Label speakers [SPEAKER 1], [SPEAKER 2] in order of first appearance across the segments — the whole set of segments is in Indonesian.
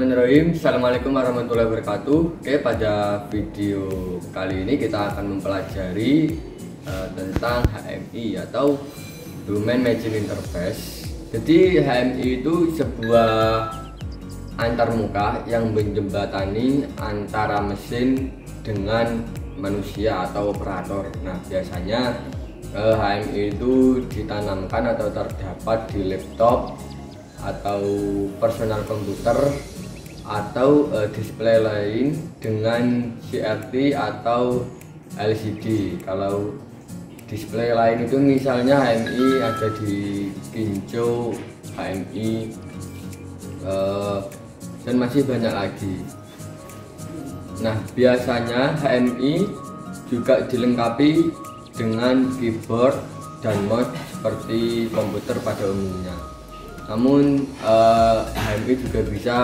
[SPEAKER 1] Bismillahirrahmanirrahim. Assalamualaikum warahmatullahi wabarakatuh. Oke, pada video kali ini kita akan mempelajari tentang HMI atau Human Machine Interface. Jadi HMI itu sebuah antarmuka yang menjembatani antara mesin dengan manusia atau operator. Nah, biasanya HMI itu ditanamkan atau terdapat di laptop atau personal komputer atau display lain dengan CRT atau LCD. Kalau display lain itu misalnya HMI ada di Kinco, HMI dan masih banyak lagi. Nah, biasanya HMI juga dilengkapi dengan keyboard dan mouse seperti komputer pada umumnya. Namun HMI juga bisa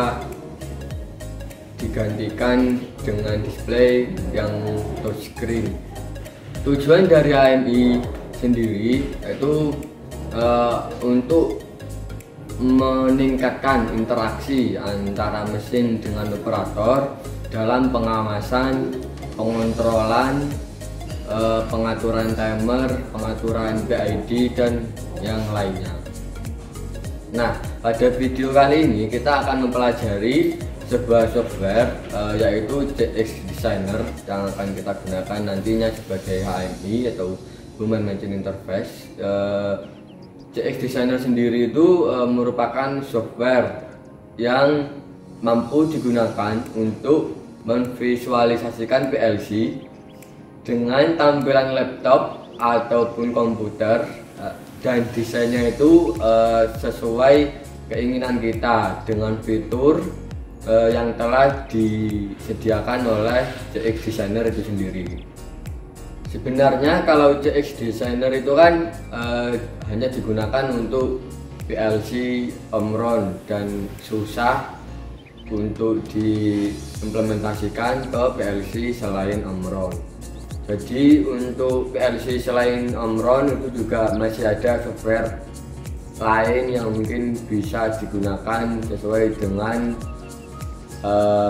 [SPEAKER 1] digantikan dengan display yang touchscreen. Tujuan dari HMI sendiri yaitu untuk meningkatkan interaksi antara mesin dengan operator dalam pengawasan, pengontrolan, pengaturan timer, pengaturan PID dan yang lainnya. Nah, pada video kali ini kita akan mempelajari sebuah software yaitu CX Designer yang akan kita gunakan nantinya sebagai HMI atau Human Machine Interface. CX Designer sendiri itu merupakan software yang mampu digunakan untuk memvisualisasikan PLC dengan tampilan laptop ataupun komputer, dan desainnya itu sesuai keinginan kita dengan fitur yang telah disediakan oleh CX Designer itu sendiri. Sebenarnya kalau CX Designer itu kan hanya digunakan untuk PLC Omron dan susah untuk diimplementasikan ke PLC selain Omron. Jadi untuk PLC selain Omron itu juga masih ada software lain yang mungkin bisa digunakan sesuai dengan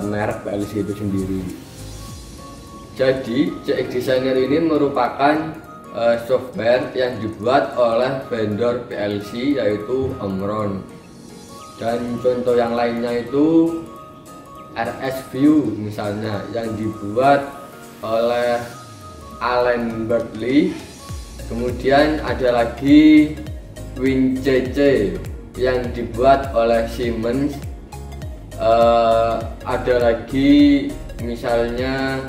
[SPEAKER 1] merek PLC itu sendiri. Jadi CX Designer ini merupakan software yang dibuat oleh vendor PLC yaitu Omron, dan contoh yang lainnya itu RS View misalnya yang dibuat oleh Allen Bradley. Kemudian ada lagi WinCC yang dibuat oleh Siemens. Ada lagi misalnya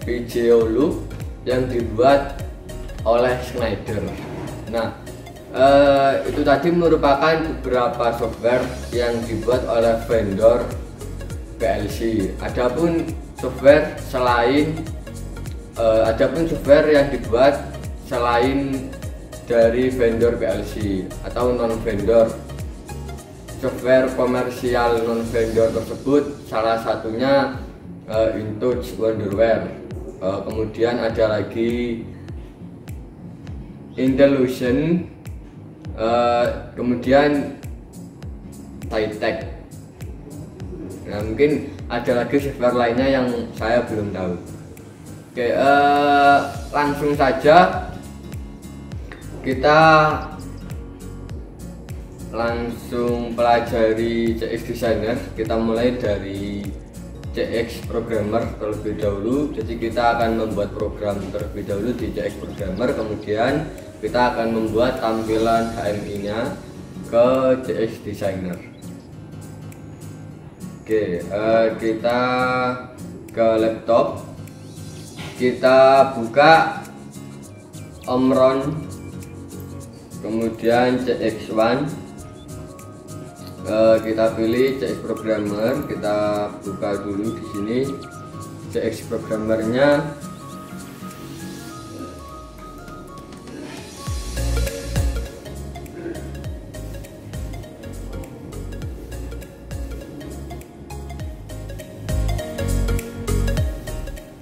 [SPEAKER 1] Videoloop yang dibuat oleh Schneider. Nah, itu tadi merupakan beberapa software yang dibuat oleh vendor PLC. Adapun software yang dibuat selain dari vendor PLC atau non-vendor, software komersial non-vendor tersebut salah satunya InTouch Wonderware, kemudian ada lagi Intellusion, kemudian Titech. Nah, mungkin ada lagi software lainnya yang saya belum tahu. Oke, langsung saja kita langsung pelajari CX Designer. Kita mulai dari CX Programmer terlebih dahulu. Jadi kita akan membuat program terlebih dahulu di CX Programmer, kemudian kita akan membuat tampilan HMI-nya ke CX Designer. Oke, kita ke laptop, kita buka Omron, kemudian CX1, kita pilih CX Programmer, kita buka dulu di sini CX Programmernya.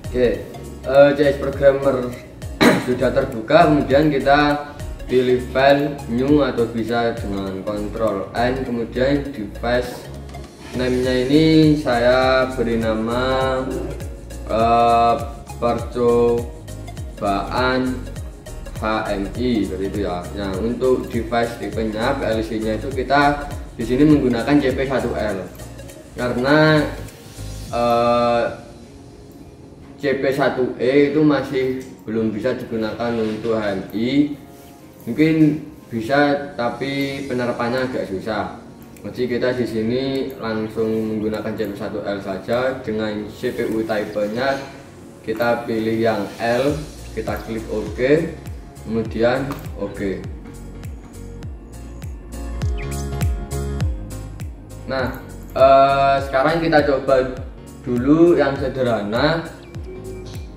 [SPEAKER 1] Oke, CX Programmer sudah terbuka, kemudian kita pilih file new atau bisa dengan Ctrl N, kemudian device Name-nya ini saya beri nama percobaan HMI seperti itu ya. Nah, untuk device tipenya PLC-nya itu kita di sini menggunakan CP1L karena CP1E itu masih belum bisa digunakan untuk HMI. Mungkin bisa tapi penerapannya agak susah. Jadi kita di sini langsung menggunakan CP1L saja dengan CPU type-nya kita pilih yang L, kita klik OK, kemudian OK. Nah, sekarang kita coba dulu yang sederhana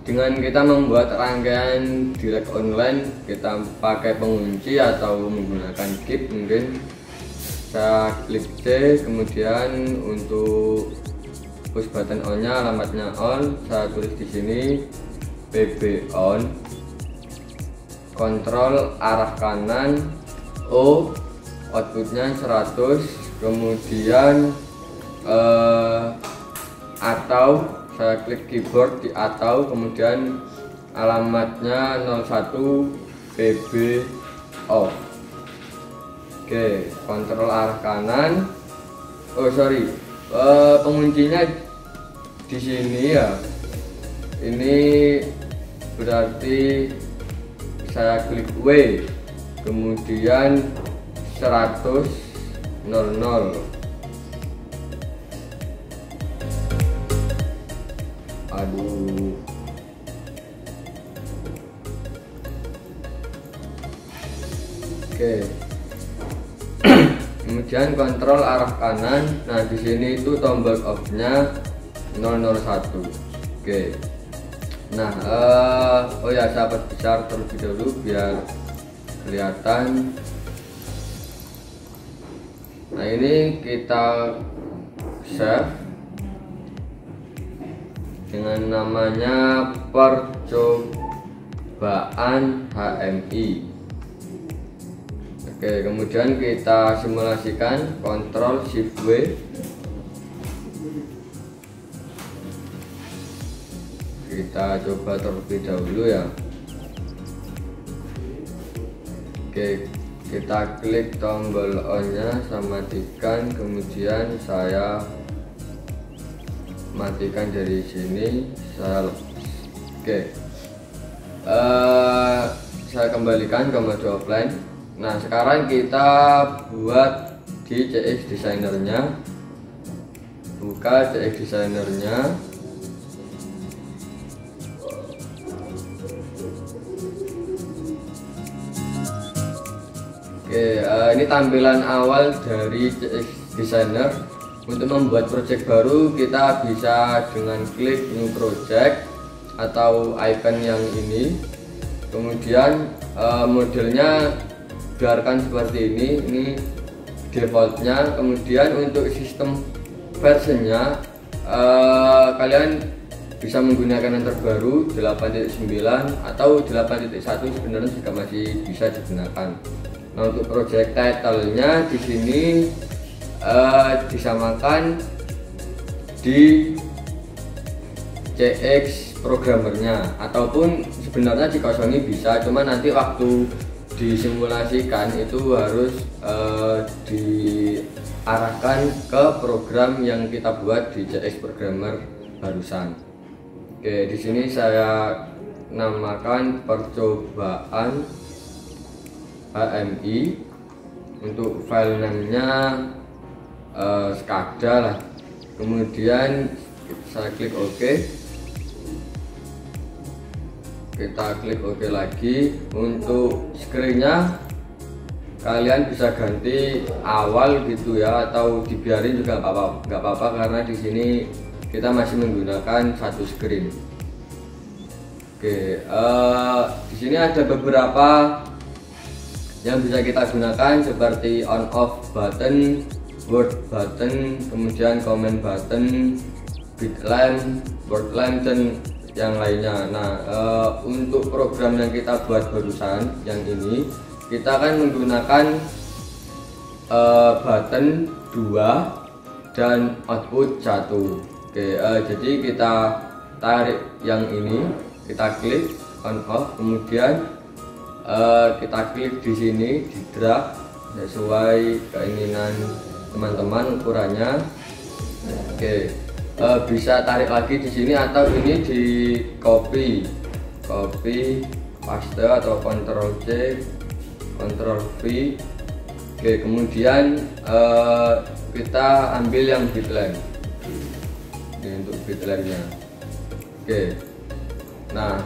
[SPEAKER 1] dengan kita membuat rangkaian direct online. Kita pakai pengunci atau menggunakan key mungkin. Saya klik C, kemudian untuk push button on-nya alamatnya on, saya tulis di sini PB on, kontrol arah kanan O, outputnya 100, kemudian atau saya klik keyboard di atau, kemudian alamatnya 01 PB off. Oke, kontrol arah kanan. Oh sorry, penguncinya di sini ya. Ini berarti saya klik W, kemudian 100 00. Aduh. Oke. Kemudian kontrol arah kanan. Nah, di sini itu tombol off-nya 001. Oke. Nah, oh ya, saya perbesar terlebih dahulu biar kelihatan. Nah, ini kita save dengan namanya percobaan HMI. Oke, kemudian kita simulasikan, Ctrl Shift W. Kita coba terlebih dahulu ya. Oke, kita klik tombol on-nya, saya matikan, kemudian saya matikan dari sini, saya oke. Saya kembalikan ke mode offline. Nah, sekarang kita buat di CX Designer-nya. Buka CX Designer-nya. Oke, ini tampilan awal dari CX Designer. Untuk membuat project baru kita bisa dengan klik new project atau icon yang ini. Kemudian modelnya biarkan seperti ini defaultnya. Kemudian untuk sistem versionnya kalian bisa menggunakan yang terbaru 8.9 atau 8.1 sebenarnya juga masih bisa digunakan. Nah, untuk project title-nya di sini disamakan di CX programmernya, ataupun sebenarnya dikosongi bisa, cuma nanti waktu disimulasikan itu harus diarahkan ke program yang kita buat di CX Programmer barusan. Oke, di sini saya namakan percobaan HMI. Untuk file name-nya SCADA lah. Kemudian saya klik OK. Kita klik OK lagi. Untuk screen-nya kalian bisa ganti awal gitu ya, atau dibiarin juga nggak apa-apa karena di sini kita masih menggunakan satu screen. Oke, di sini ada beberapa yang bisa kita gunakan seperti on off button, word button, kemudian comment button, big lamp, word lamp, dan yang lainnya. Nah, untuk program yang kita buat barusan yang ini kita akan menggunakan button 2 dan output 1. Oke, jadi kita tarik yang ini, kita klik on off, kemudian kita klik di sini di drag sesuai keinginan teman-teman ukurannya. Oke, bisa tarik lagi di sini atau ini di copy paste atau Ctrl C Ctrl V. Oke, kemudian kita ambil yang bitline ini untuk bitline-nya. Oke, nah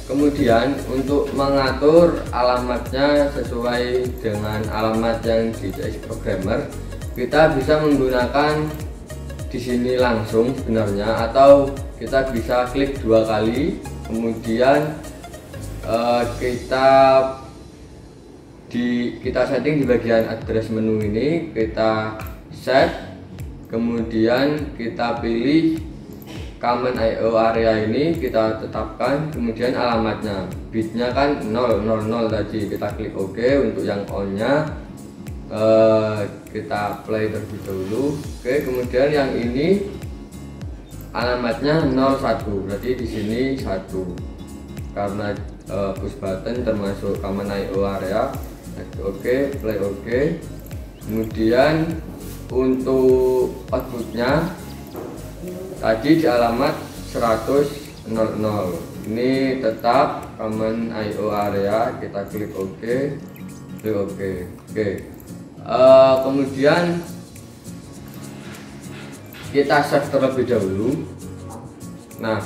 [SPEAKER 1] kemudian untuk mengatur alamatnya sesuai dengan alamat yang di CX Programmer, kita bisa menggunakan di sini langsung sebenarnya, atau kita bisa klik 2 kali, kemudian kita setting di bagian address menu ini, kita set, kemudian kita pilih common IO area ini, kita tetapkan, kemudian alamatnya bitnya kan 000 tadi, kita klik OK. Untuk yang on nya kita play terlebih dahulu. Oke, kemudian yang ini alamatnya 01, berarti di sini 1 karena push button termasuk common IO area. Oke, play OK. Kemudian untuk outputnya tadi di alamat 100.00, ini tetap common IO area, kita klik OK, klik OK. Oke, kemudian kita save terlebih dahulu. Nah,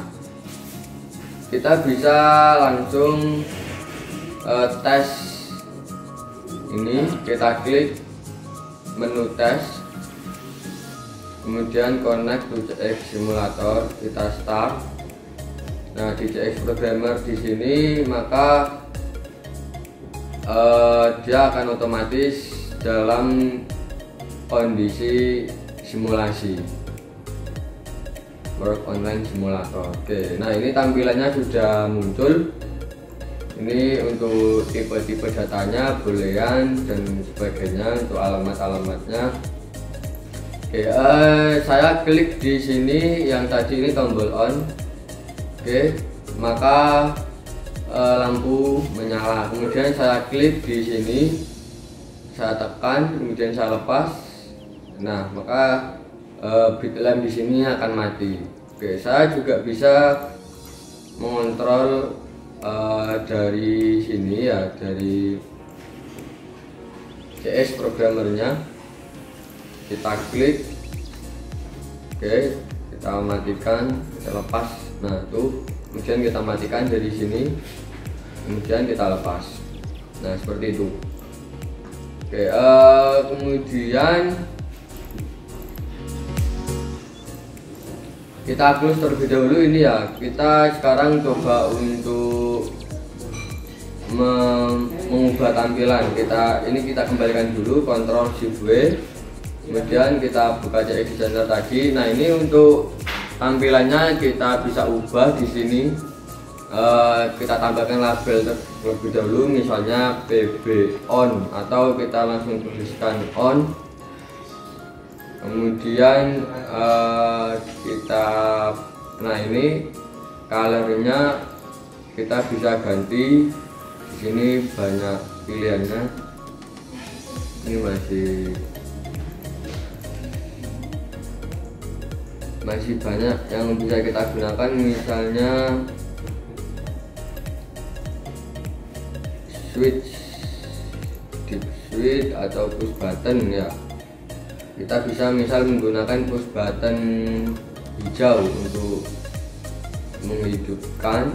[SPEAKER 1] kita bisa langsung tes ini, kita klik menu tes, kemudian connect to CX Simulator, kita start. Nah, di CX Programmer di sini maka dia akan otomatis dalam kondisi simulasi work online simulator. Oke, nah ini tampilannya sudah muncul. Ini untuk tipe-tipe datanya, boolean dan sebagainya, untuk alamat-alamatnya. Oke, saya klik di sini yang tadi ini tombol on. Oke, maka lampu menyala. Kemudian saya klik di sini, saya tekan, kemudian saya lepas. Nah, maka bit lamp di sini akan mati. Oke, saya juga bisa mengontrol dari sini ya, dari CS programmernya. Kita klik, oke, kita matikan, kita lepas. Nah, tuh, kemudian kita matikan dari sini, kemudian kita lepas. Nah, seperti itu. Oke, kemudian kita close terlebih dahulu ini ya. Kita sekarang coba untuk mengubah tampilan. Kita kembalikan dulu, Ctrl Shift W, kemudian kita buka CX Designer tadi. Nah, ini untuk tampilannya kita bisa ubah di sini. Kita tambahkan label terlebih dahulu, misalnya PB on, atau kita langsung tuliskan on. Kemudian nah ini colornya kita bisa ganti. Di sini banyak pilihannya. Ini masih banyak yang bisa kita gunakan, misalnya switch, deep switch atau push button ya. Kita bisa misal menggunakan push button hijau untuk menghidupkan.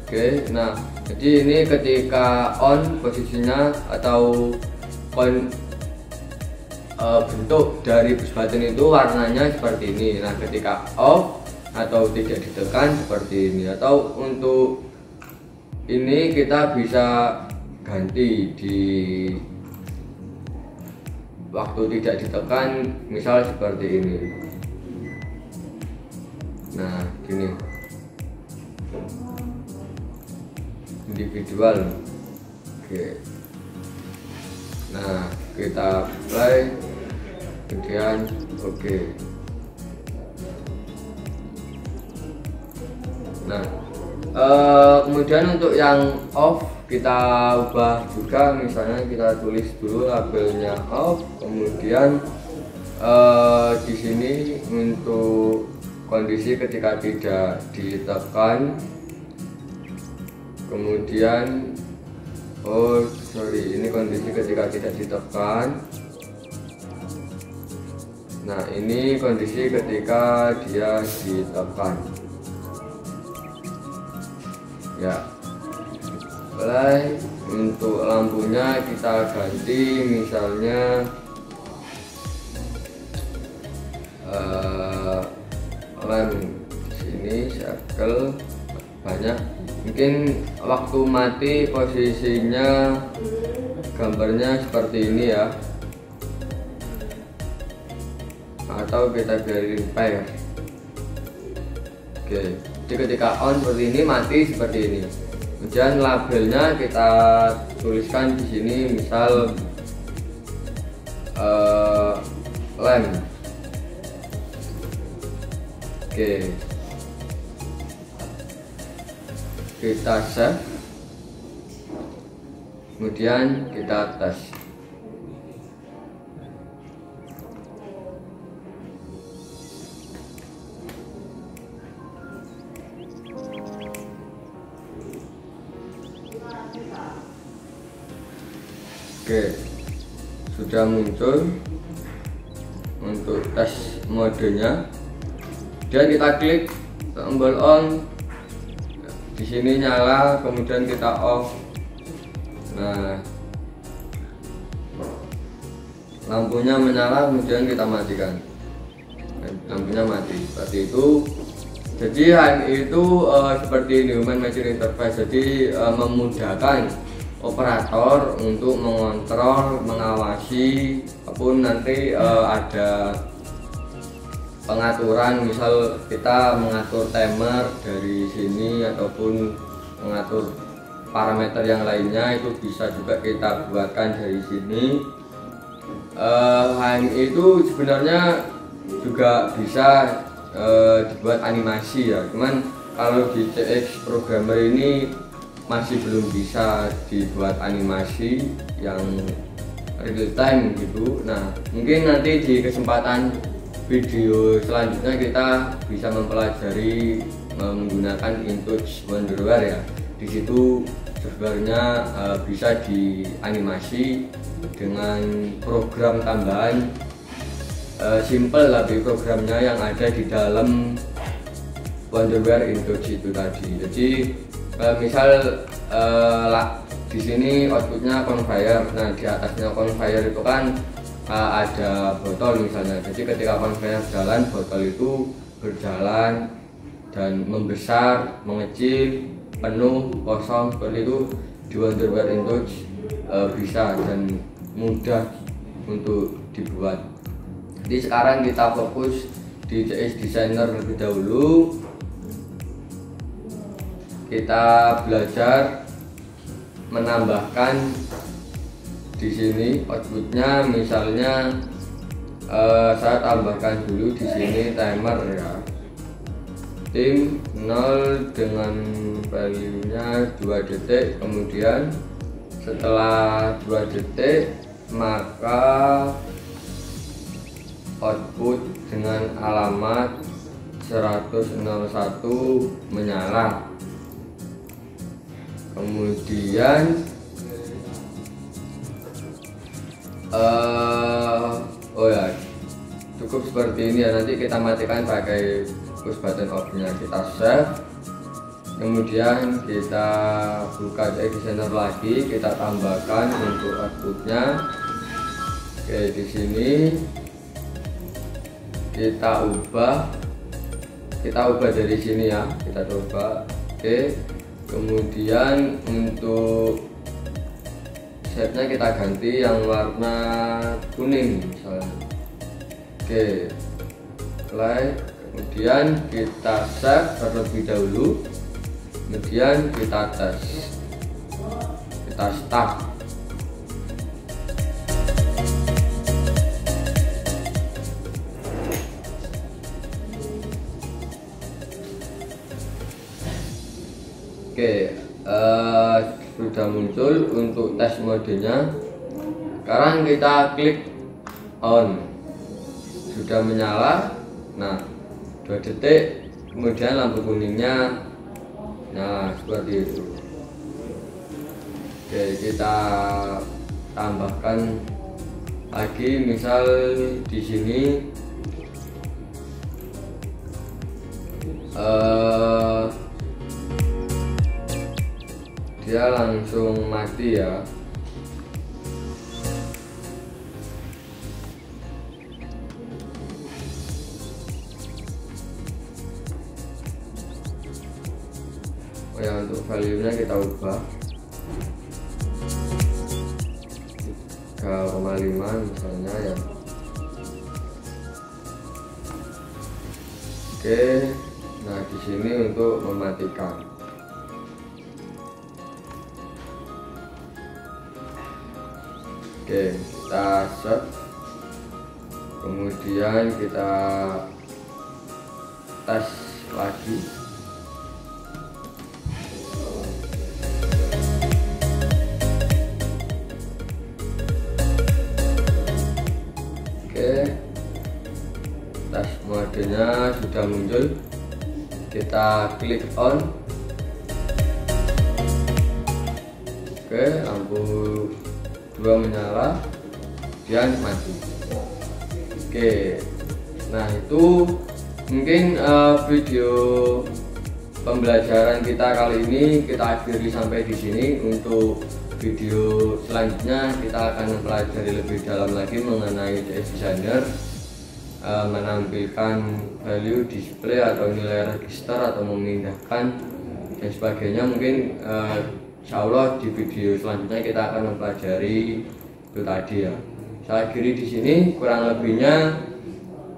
[SPEAKER 1] Oke, nah jadi ini ketika on posisinya atau bentuk dari push button itu warnanya seperti ini. Nah, ketika off atau tidak ditekan seperti ini. Atau untuk ini kita bisa ganti di waktu tidak ditekan, misal seperti ini. Nah, gini, individual. Oke, nah kita play. kemudian oke. Nah kemudian untuk yang off kita ubah juga, misalnya kita tulis dulu labelnya off, kemudian di sini untuk kondisi ketika tidak ditekan, kemudian ini kondisi ketika tidak ditekan. Nah ini kondisi ketika dia ditekan ya. Mulai untuk lampunya kita ganti, misalnya lem sini circle banyak, mungkin waktu mati posisinya gambarnya seperti ini ya, atau kita biarin pair. Oke, jadi ketika on seperti ini, mati seperti ini. Kemudian labelnya kita tuliskan di sini, misal lem. Oke, kita save, kemudian kita tes. Oke, sudah muncul untuk tes modenya. Dan kita klik tombol on, di sini nyala, kemudian kita off. Nah, lampunya menyala, kemudian kita matikan. Lampunya mati, seperti itu. Jadi HMI itu seperti ini, Human Machine Interface. Jadi memudahkan operator untuk mengontrol, mengawasi, apapun nanti ada pengaturan, misal kita mengatur timer dari sini ataupun mengatur parameter yang lainnya, itu bisa juga kita buatkan dari sini. HMI itu sebenarnya juga bisa dibuat animasi ya, cuman kalau di CX Programmer ini masih belum bisa dibuat animasi yang real time gitu. Nah mungkin nanti di kesempatan video selanjutnya kita bisa mempelajari menggunakan InTouch Wonderware ya. Di situ softwarenya bisa dianimasi dengan program tambahan, simple tapi programnya yang ada di dalam Wonderware InTouch itu tadi. Jadi misal di sini outputnya conveyor, nah di atasnya conveyor itu kan ada botol misalnya. Jadi ketika conveyor jalan, botol itu berjalan dan membesar, mengecil, penuh, kosong, seperti itu di Wonderware InTouch bisa dan mudah untuk dibuat. Jadi sekarang kita fokus di CX Designer lebih dahulu. Kita belajar menambahkan di sini outputnya, misalnya saya tambahkan dulu di sini timer ya, tim 0 dengan value nya 2 detik, kemudian setelah 2 detik maka output dengan alamat 101 menyala. Kemudian oh ya, cukup seperti ini ya. Nanti kita matikan pakai push button off nya, kita save, kemudian kita buka CX Designer lagi, kita tambahkan untuk outputnya. Oke, di sini kita ubah dari sini ya, kita coba. Oke, kemudian untuk shape-nya kita ganti yang warna kuning misalnya. Oke, play, kemudian kita save terlebih dahulu, kemudian kita tes, kita start. Oke, sudah muncul untuk tes modenya. Sekarang kita klik on, sudah menyala. Nah, 2 detik kemudian lampu kuningnya nyala seperti itu. Oke, kita tambahkan lagi, misal di sini dia langsung mati ya. Oh ya, untuk value nya kita ubah 3,5 misalnya ya. Oke, nah di sini untuk mematikan. Oke, kita set, kemudian kita tes lagi. Oke, tes modenya sudah muncul, kita klik on. Oke, lampu 2 menyala dan mati. Oke, nah itu mungkin video pembelajaran kita kali ini kita akhiri sampai di sini. Untuk video selanjutnya kita akan mempelajari lebih dalam lagi mengenai CX Designer, menampilkan value display atau nilai register atau memindahkan dan sebagainya. Mungkin insya Allah di video selanjutnya kita akan mempelajari itu tadi ya. Saya akhiri di sini, kurang lebihnya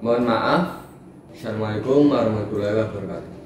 [SPEAKER 1] mohon maaf. Assalamualaikum warahmatullahi wabarakatuh.